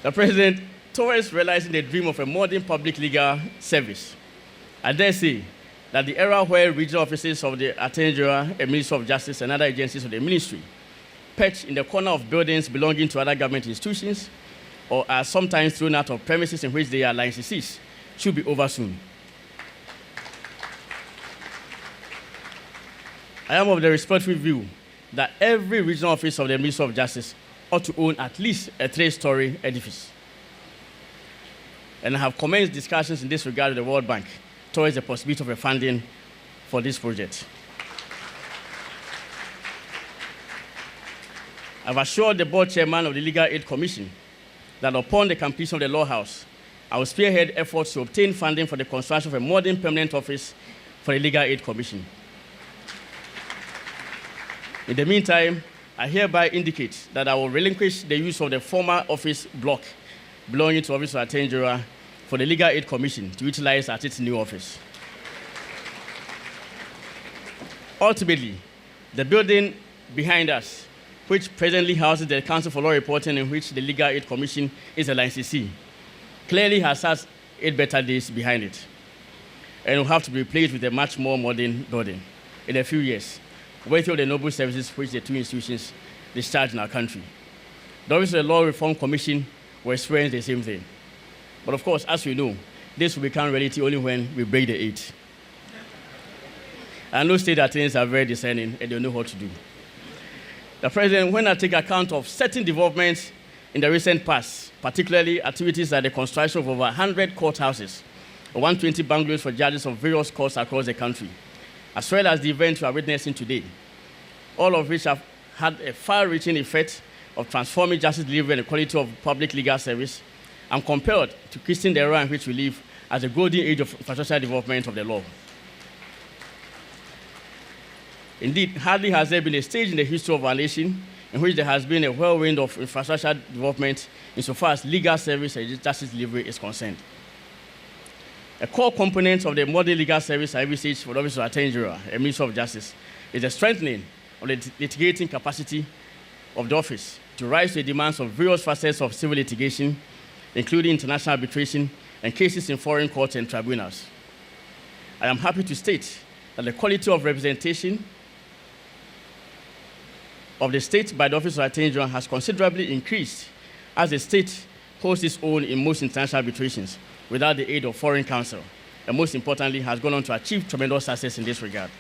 The President, towards realizing the dream of a modern public legal service, I dare say that the era where regional offices of the Attorney General, a Minister of Justice, and other agencies of the ministry perched in the corner of buildings belonging to other government institutions or are sometimes thrown out of premises in which they are licensees should be over soon. I am of the respectful view that every regional office of the Minister of Justice ought to own at least a 3-story edifice. And I have commenced discussions in this regard with the World Bank towards the possibility of a funding for this project. I've assured the board chairman of the Legal Aid Commission that upon the completion of the Law House, I will spearhead efforts to obtain funding for the construction of a modern permanent office for the Legal Aid Commission. In the meantime, I hereby indicate that I will relinquish the use of the former office block belonging to the Office of Attorney General for the Legal Aid Commission to utilize at its new office. Ultimately, the building behind us, which presently houses the Council for Law Reporting, in which the Legal Aid Commission is a licensee, clearly has had 8 better days behind it, and will have to be replaced with a much more modern building in a few years, worthy of the noble services which the two institutions discharge in our country. The Office of the Law Reform Commission will experience the same thing. But of course, as we know, this will become reality only when we break the 8. I know state attorneys are very discerning and they know what to do. The President, when I take account of certain developments in the recent past, particularly activities like the construction of over 100 courthouses, 120 bungalows for judges of various courts across the country, as well as the events we are witnessing today, all of which have had a far-reaching effect of transforming justice delivery and the quality of public legal service, I'm compelled to christen the era in which we live as the golden age of infrastructural development of the law. Indeed, hardly has there been a stage in the history of our nation in which there has been a whirlwind of infrastructural development insofar as legal service and justice delivery is concerned. A core component of the modern legal service I envisage for the Office of Attorney General and Minister of Justice is the strengthening of the litigating capacity of the office to rise to the demands of various facets of civil litigation, including international arbitration and cases in foreign courts and tribunals. I am happy to state that the quality of representation of the state by the Office of Attorney General has considerably increased as the state holds its own in most international arbitrations without the aid of foreign counsel, and most importantly, has gone on to achieve tremendous success in this regard.